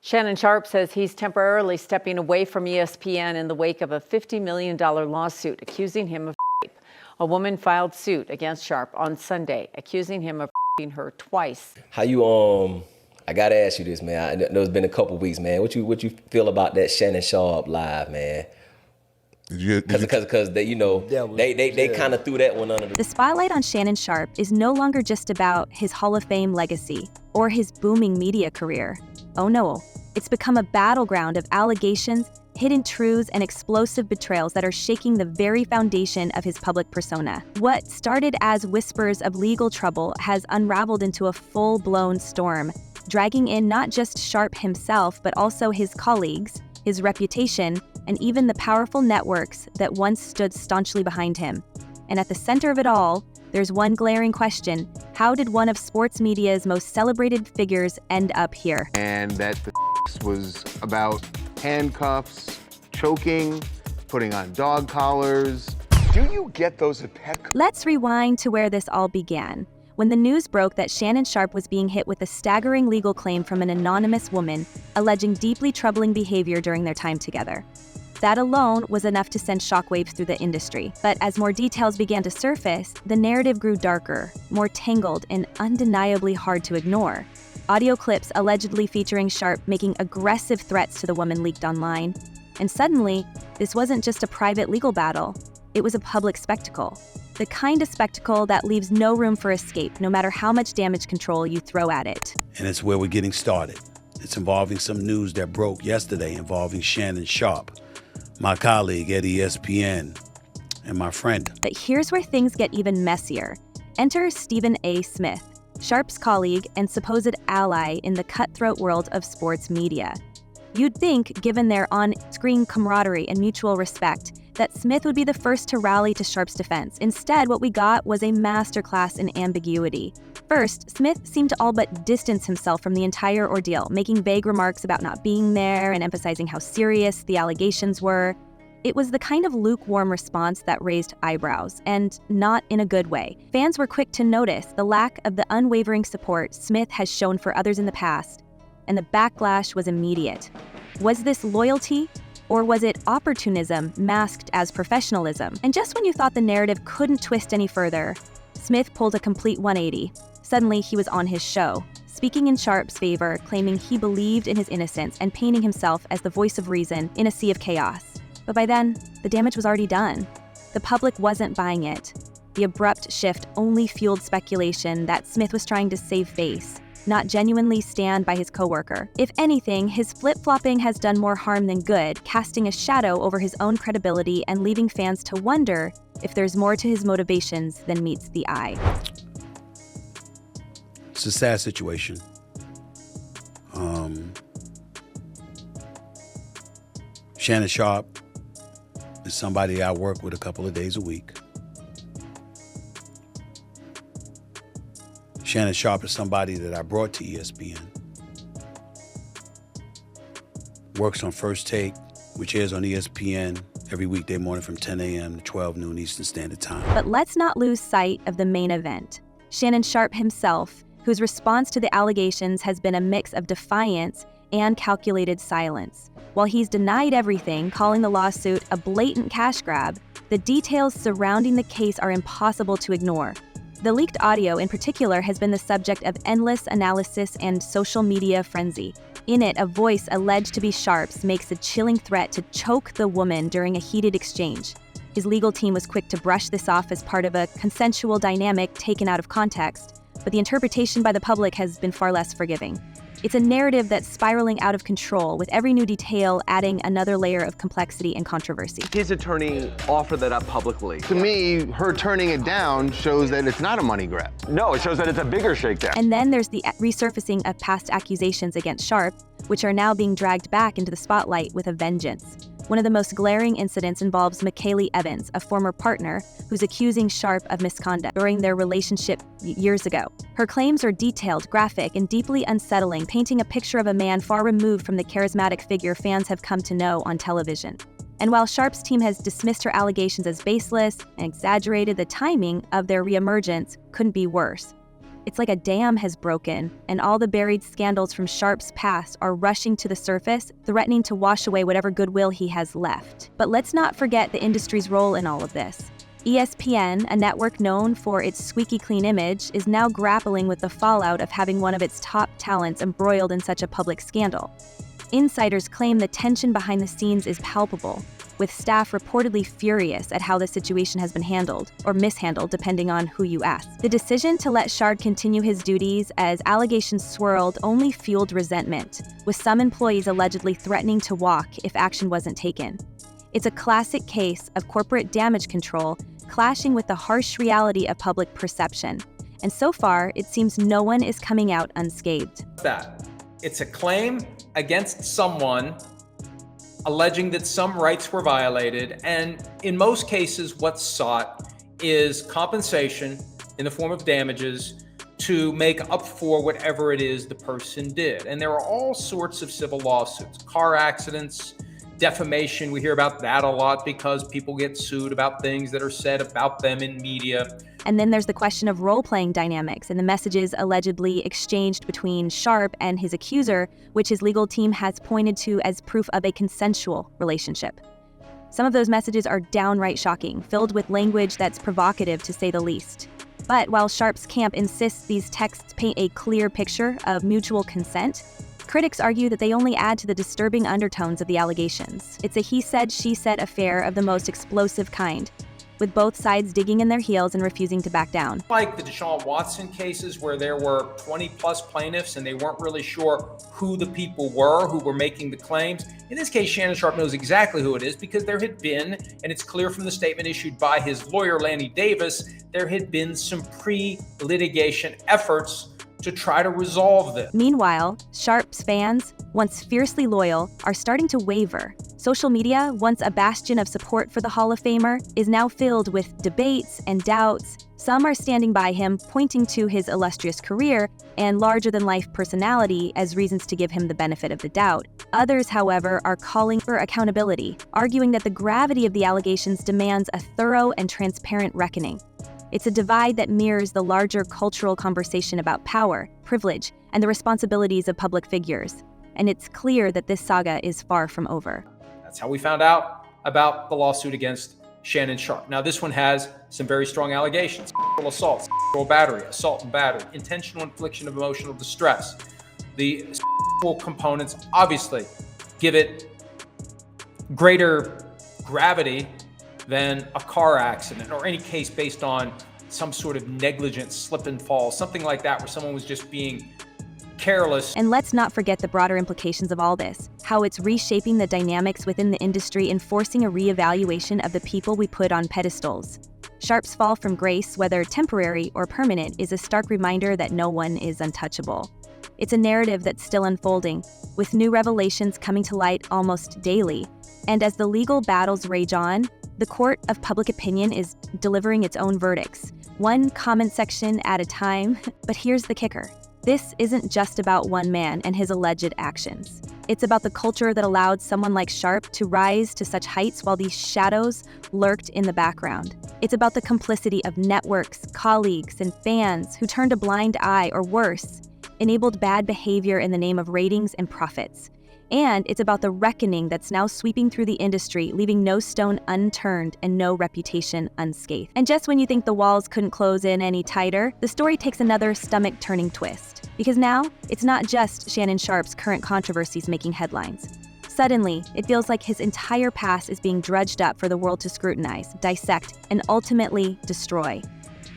Shannon Sharpe says he's temporarily stepping away from ESPN in the wake of a $50 million lawsuit accusing him of rape. A woman filed suit against Sharpe on Sunday, accusing him of raping her twice. How you, I gotta ask you this, man. I know it's been a couple weeks, man. What you feel about that Shannon Sharpe live, man? Because they, they kind of threw that one under The spotlight on Shannon Sharpe is no longer just about his Hall of Fame legacy or his booming media career. Oh no, it's become a battleground of allegations, hidden truths, and explosive betrayals that are shaking the very foundation of his public persona. What started as whispers of legal trouble has unraveled into a full-blown storm, dragging in not just Sharpe himself, but also his colleagues, his reputation, and even the powerful networks that once stood staunchly behind him. And at the center of it all, there's one glaring question: how did one of sports media's most celebrated figures end up here? And that the was about handcuffs, choking, putting on dog collars. Do you get those at Petco? Let's rewind to where this all began, when the news broke that Shannon Sharpe was being hit with a staggering legal claim from an anonymous woman alleging deeply troubling behavior during their time together. That alone was enough to send shockwaves through the industry. But as more details began to surface, the narrative grew darker, more tangled, and undeniably hard to ignore. Audio clips allegedly featuring Sharpe making aggressive threats to the woman leaked online. And suddenly, this wasn't just a private legal battle, it was a public spectacle. The kind of spectacle that leaves no room for escape, no matter how much damage control you throw at it. And it's where we're getting started. It's involving some news that broke yesterday involving Shannon Sharpe, my colleague at ESPN, and my friend. But here's where things get even messier. Enter Stephen A. Smith, Sharpe's colleague and supposed ally in the cutthroat world of sports media. You'd think, given their on-screen camaraderie and mutual respect, that Smith would be the first to rally to Sharpe's defense. Instead, what we got was a masterclass in ambiguity. First, Smith seemed to all but distance himself from the entire ordeal, making vague remarks about not being there and emphasizing how serious the allegations were. It was the kind of lukewarm response that raised eyebrows, and not in a good way. Fans were quick to notice the lack of the unwavering support Smith has shown for others in the past, and the backlash was immediate. Was this loyalty? Or was it opportunism masked as professionalism? And just when you thought the narrative couldn't twist any further, Smith pulled a complete 180. Suddenly, he was on his show, speaking in Sharpe's favor, claiming he believed in his innocence and painting himself as the voice of reason in a sea of chaos. But by then, the damage was already done. The public wasn't buying it. The abrupt shift only fueled speculation that Smith was trying to save face, not genuinely stand by his coworker. If anything, his flip-flopping has done more harm than good, casting a shadow over his own credibility and leaving fans to wonder if there's more to his motivations than meets the eye. It's a sad situation. Shannon Sharpe is somebody I work with a couple of days a week. Shannon Sharpe is somebody that I brought to ESPN. Works on First Take, which airs on ESPN every weekday morning from 10 a.m. to 12 noon Eastern Standard Time. But let's not lose sight of the main event. Shannon Sharpe himself, whose response to the allegations has been a mix of defiance and calculated silence. While he's denied everything, calling the lawsuit a blatant cash grab, the details surrounding the case are impossible to ignore. The leaked audio in particular has been the subject of endless analysis and social media frenzy. In it, a voice alleged to be Sharpe's makes a chilling threat to choke the woman during a heated exchange. His legal team was quick to brush this off as part of a consensual dynamic taken out of context, but the interpretation by the public has been far less forgiving. It's a narrative that's spiraling out of control, with every new detail adding another layer of complexity and controversy. His attorney offered that up publicly. To me, her turning it down shows that it's not a money grab. No, it shows that it's a bigger shakedown. And then there's the resurfacing of past accusations against Sharpe, which are now being dragged back into the spotlight with a vengeance. One of the most glaring incidents involves McKaylee Evans, a former partner, who's accusing Sharpe of misconduct during their relationship years ago. Her claims are detailed, graphic, and deeply unsettling, painting a picture of a man far removed from the charismatic figure fans have come to know on television. And while Sharpe's team has dismissed her allegations as baseless and exaggerated, the timing of their reemergence couldn't be worse. It's like a dam has broken, and all the buried scandals from Sharpe's past are rushing to the surface, threatening to wash away whatever goodwill he has left. But let's not forget the industry's role in all of this. ESPN, a network known for its squeaky clean image, is now grappling with the fallout of having one of its top talents embroiled in such a public scandal. Insiders claim the tension behind the scenes is palpable, with staff reportedly furious at how the situation has been handled, or mishandled depending on who you ask. The decision to let Sharpe continue his duties as allegations swirled only fueled resentment, with some employees allegedly threatening to walk if action wasn't taken. It's a classic case of corporate damage control clashing with the harsh reality of public perception. And so far, it seems no one is coming out unscathed. It's a claim against someone alleging that some rights were violated, and in most cases what's sought is compensation in the form of damages to make up for whatever it is the person did. And there are all sorts of civil lawsuits, car accidents, defamation. We hear about that a lot because people get sued about things that are said about them in media. And then there's the question of role-playing dynamics and the messages allegedly exchanged between Sharpe and his accuser, which his legal team has pointed to as proof of a consensual relationship. Some of those messages are downright shocking, filled with language that's provocative to say the least. But while Sharpe's camp insists these texts paint a clear picture of mutual consent, critics argue that they only add to the disturbing undertones of the allegations. It's a he said, she said affair of the most explosive kind, with both sides digging in their heels and refusing to back down. Like the Deshaun Watson cases where there were 20 plus plaintiffs and they weren't really sure who the people were who were making the claims. In this case, Shannon Sharpe knows exactly who it is because there had been, and it's clear from the statement issued by his lawyer, Lanny Davis, there had been some pre-litigation efforts to try to resolve this. Meanwhile, Sharpe's fans, once fiercely loyal, are starting to waver. Social media, once a bastion of support for the Hall of Famer, is now filled with debates and doubts. Some are standing by him, pointing to his illustrious career and larger-than-life personality as reasons to give him the benefit of the doubt. Others, however, are calling for accountability, arguing that the gravity of the allegations demands a thorough and transparent reckoning. It's a divide that mirrors the larger cultural conversation about power, privilege, and the responsibilities of public figures. And it's clear that this saga is far from over. That's how we found out about the lawsuit against Shannon Sharpe. Now, this one has some very strong allegations: sexual assault, sexual battery, assault and battery, intentional infliction of emotional distress. The sexual components obviously give it greater gravity than a car accident or any case based on some sort of negligent slip and fall, something like that where someone was just being careless. And let's not forget the broader implications of all this, how it's reshaping the dynamics within the industry and forcing a reevaluation of the people we put on pedestals. Sharpe's fall from grace, whether temporary or permanent, is a stark reminder that no one is untouchable. It's a narrative that's still unfolding, with new revelations coming to light almost daily. And as the legal battles rage on, the court of public opinion is delivering its own verdicts, one comment section at a time. But here's the kicker. This isn't just about one man and his alleged actions. It's about the culture that allowed someone like Sharpe to rise to such heights while these shadows lurked in the background. It's about the complicity of networks, colleagues, and fans who turned a blind eye, or worse, enabled bad behavior in the name of ratings and profits. And it's about the reckoning that's now sweeping through the industry, leaving no stone unturned and no reputation unscathed. And just when you think the walls couldn't close in any tighter, the story takes another stomach-turning twist. Because now, it's not just Shannon Sharpe's current controversies making headlines. Suddenly, it feels like his entire past is being dredged up for the world to scrutinize, dissect, and ultimately destroy.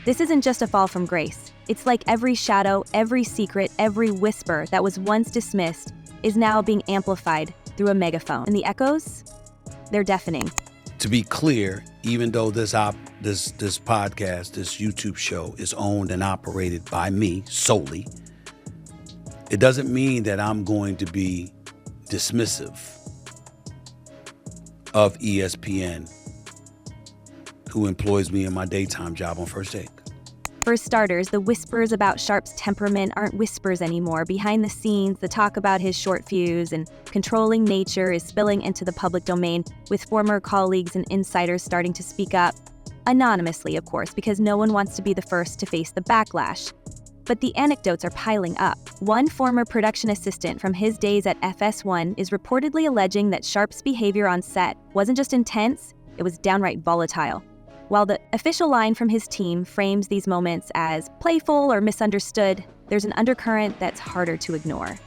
This isn't just a fall from grace. It's like every shadow, every secret, every whisper that was once dismissed is now being amplified through a megaphone. And the echoes, they're deafening. To be clear, even though this podcast, this YouTube show is owned and operated by me solely, it doesn't mean that I'm going to be dismissive of ESPN, who employs me in my daytime job on First Take. For starters, the whispers about Sharpe's temperament aren't whispers anymore. Behind the scenes, the talk about his short fuse and controlling nature is spilling into the public domain, with former colleagues and insiders starting to speak up. Anonymously, of course, because no one wants to be the first to face the backlash. But the anecdotes are piling up. One former production assistant from his days at FS1 is reportedly alleging that Sharpe's behavior on set wasn't just intense, it was downright volatile. While the official line from his team frames these moments as playful or misunderstood, there's an undercurrent that's harder to ignore.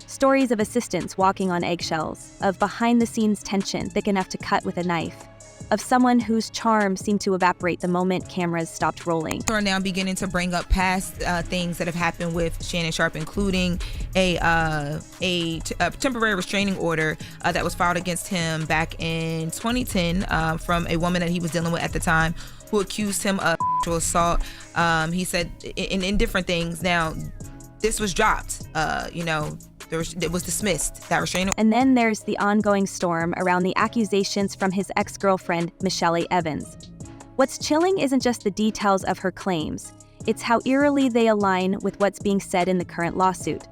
Stories of assistants walking on eggshells, of behind-the-scenes tension thick enough to cut with a knife, of someone whose charm seemed to evaporate the moment cameras stopped rolling. Are now beginning to bring up past things that have happened with Shannon Sharpe, including a temporary restraining order that was filed against him back in 2010 from a woman that he was dealing with at the time, who accused him of sexual assault. He said in different things. Now, this was dropped. It was dismissed, that restraining. And then there's the ongoing storm around the accusations from his ex-girlfriend, Michelle Evans. What's chilling isn't just the details of her claims, it's how eerily they align with what's being said in the current lawsuit.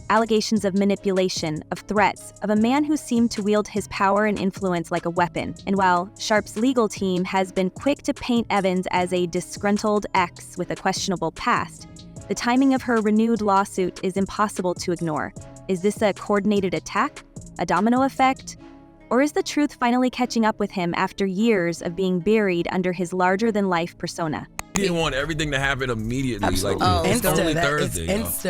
Allegations of manipulation, of threats, of a man who seemed to wield his power and influence like a weapon. And while Sharpe's legal team has been quick to paint Evans as a disgruntled ex with a questionable past, the timing of her renewed lawsuit is impossible to ignore. Is this a coordinated attack? A domino effect? Or is the truth finally catching up with him after years of being buried under his larger-than-life persona? They want everything to happen immediately. Absolutely. Like, it's only Thursday. It's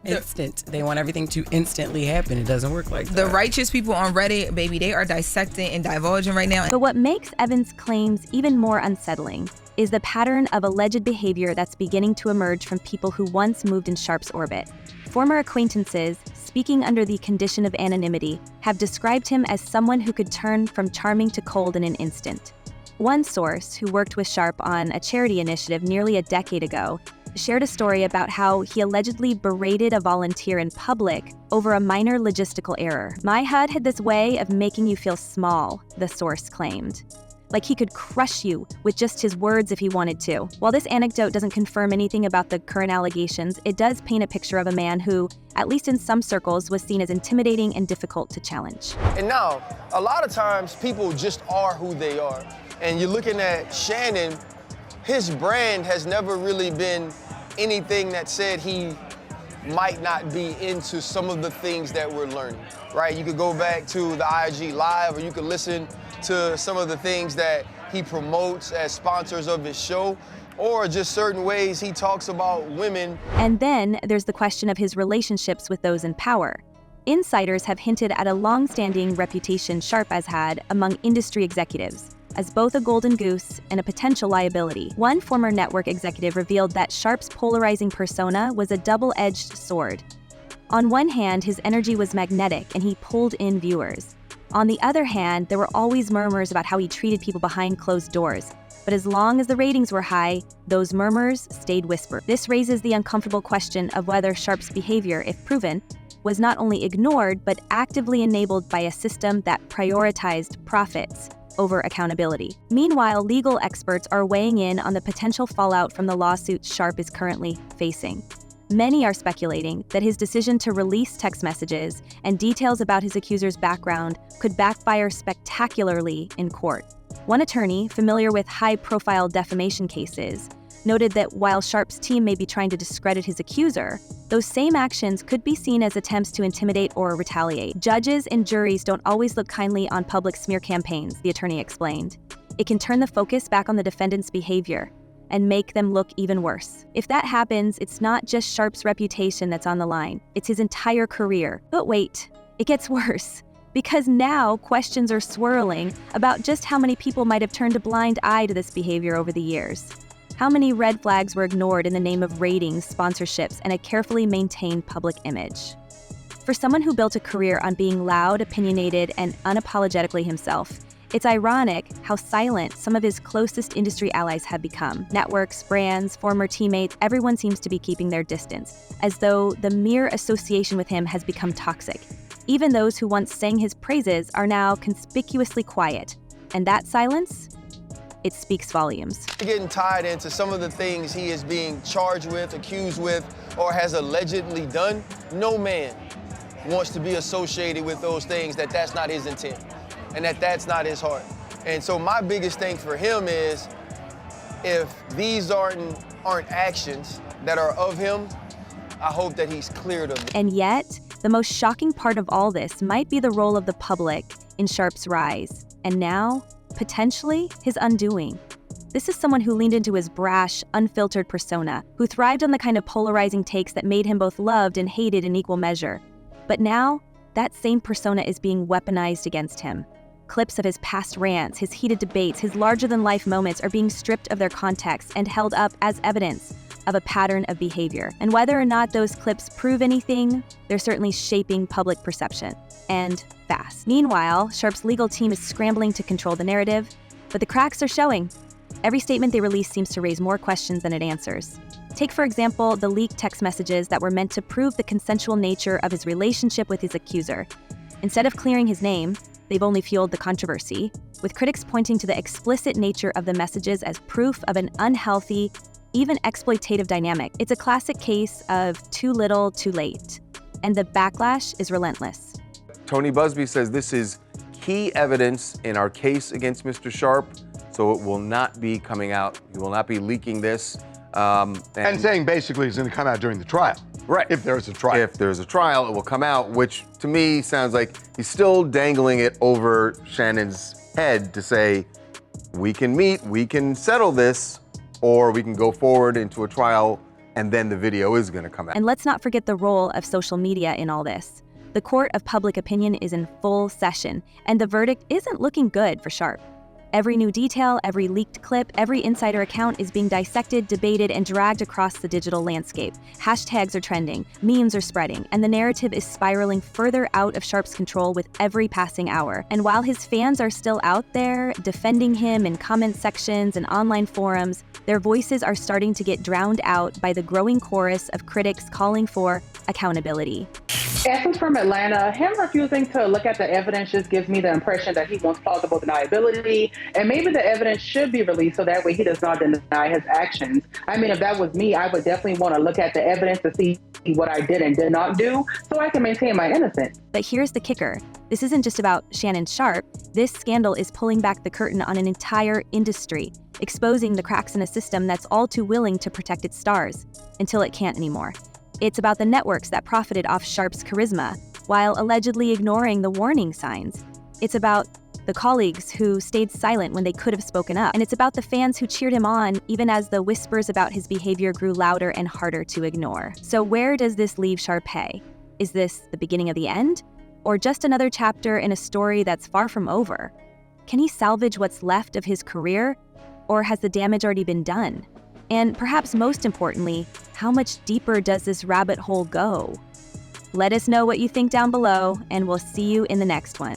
instant. They want everything to instantly happen. It doesn't work like that. The righteous people on Reddit, baby, they are dissecting and divulging right now. But what makes Evans' claims even more unsettling is the pattern of alleged behavior that's beginning to emerge from people who once moved in Sharpe's orbit. Former acquaintances, speaking under the condition of anonymity, have described him as someone who could turn from charming to cold in an instant. One source, who worked with Sharpe on a charity initiative nearly a decade ago, shared a story about how he allegedly berated a volunteer in public over a minor logistical error. "My HUD had this way of making you feel small," the source claimed. Like he could crush you with just his words if he wanted to. While this anecdote doesn't confirm anything about the current allegations, it does paint a picture of a man who, at least in some circles, was seen as intimidating and difficult to challenge. And now, a lot of times people just are who they are. And you're looking at Shannon, his brand has never really been anything that said he might not be into some of the things that we're learning, right? You could go back to the IG Live, or you could listen to some of the things that he promotes as sponsors of his show, or just certain ways he talks about women. And then there's the question of his relationships with those in power. Insiders have hinted at a long-standing reputation Sharpe has had among industry executives as both a golden goose and a potential liability. One former network executive revealed that Sharpe's polarizing persona was a double-edged sword. On one hand, his energy was magnetic and he pulled in viewers. On the other hand, there were always murmurs about how he treated people behind closed doors. But as long as the ratings were high, those murmurs stayed whispered. This raises the uncomfortable question of whether Sharpe's behavior, if proven, was not only ignored, but actively enabled by a system that prioritized profits over accountability. Meanwhile, legal experts are weighing in on the potential fallout from the lawsuit Sharpe is currently facing. Many are speculating that his decision to release text messages and details about his accuser's background could backfire spectacularly in court. One attorney, familiar with high-profile defamation cases, noted that while Sharpe's team may be trying to discredit his accuser, those same actions could be seen as attempts to intimidate or retaliate. Judges and juries don't always look kindly on public smear campaigns, the attorney explained. It can turn the focus back on the defendant's behavior and make them look even worse. If that happens, it's not just Sharpe's reputation that's on the line, it's his entire career. But wait, it gets worse. Because now questions are swirling about just how many people might have turned a blind eye to this behavior over the years. How many red flags were ignored in the name of ratings, sponsorships, and a carefully maintained public image? For someone who built a career on being loud, opinionated, and unapologetically himself, it's ironic how silent some of his closest industry allies have become. Networks, brands, former teammates, everyone seems to be keeping their distance, as though the mere association with him has become toxic. Even those who once sang his praises are now conspicuously quiet. And that silence? It speaks volumes. Getting tied into some of the things he is being charged with, accused with, or has allegedly done, no man wants to be associated with those things that's not his intent and that's not his heart. And so my biggest thing for him is if these aren't actions that are of him, I hope that he's cleared of it. And yet, the most shocking part of all this might be the role of the public in Sharpe's rise, and now, potentially, his undoing. This is someone who leaned into his brash, unfiltered persona, who thrived on the kind of polarizing takes that made him both loved and hated in equal measure. But now, that same persona is being weaponized against him. Clips of his past rants, his heated debates, his larger-than-life moments are being stripped of their context and held up as evidence of a pattern of behavior. And whether or not those clips prove anything, they're certainly shaping public perception. And fast. Meanwhile, Sharpe's legal team is scrambling to control the narrative, but the cracks are showing. Every statement they release seems to raise more questions than it answers. Take, for example, the leaked text messages that were meant to prove the consensual nature of his relationship with his accuser. Instead of clearing his name, they've only fueled the controversy, with critics pointing to the explicit nature of the messages as proof of an unhealthy, even exploitative dynamic. It's a classic case of too little, too late. And the backlash is relentless. Tony Busby says this is key evidence in our case against Mr. Sharpe, so it will not be coming out. He will not be leaking this. And saying basically it's going to come out during the trial. Right. If there's a trial. If there's a trial, it will come out, which to me sounds like he's still dangling it over Shannon's head to say, we can meet, we can settle this, or we can go forward into a trial, and then the video is going to come out. And let's not forget the role of social media in all this. The court of public opinion is in full session, and the verdict isn't looking good for Sharpe. Every new detail, every leaked clip, every insider account is being dissected, debated, and dragged across the digital landscape. Hashtags are trending, memes are spreading, and the narrative is spiraling further out of Sharpe's control with every passing hour. And while his fans are still out there, defending him in comment sections and online forums, their voices are starting to get drowned out by the growing chorus of critics calling for accountability. Essence from Atlanta, him refusing to look at the evidence just gives me the impression that he wants plausible deniability, and maybe the evidence should be released so that way he does not deny his actions. I mean, if that was me, I would definitely want to look at the evidence to see what I did and did not do so I can maintain my innocence. But here's the kicker. This isn't just about Shannon Sharpe. This scandal is pulling back the curtain on an entire industry, exposing the cracks in a system that's all too willing to protect its stars until it can't anymore. It's about the networks that profited off Sharpe's charisma while allegedly ignoring the warning signs. It's about the colleagues who stayed silent when they could have spoken up. And it's about the fans who cheered him on even as the whispers about his behavior grew louder and harder to ignore. So where does this leave Sharpe? Is this the beginning of the end? Or just another chapter in a story that's far from over? Can he salvage what's left of his career? Or has the damage already been done? And perhaps most importantly, how much deeper does this rabbit hole go? Let us know what you think down below, and we'll see you in the next one.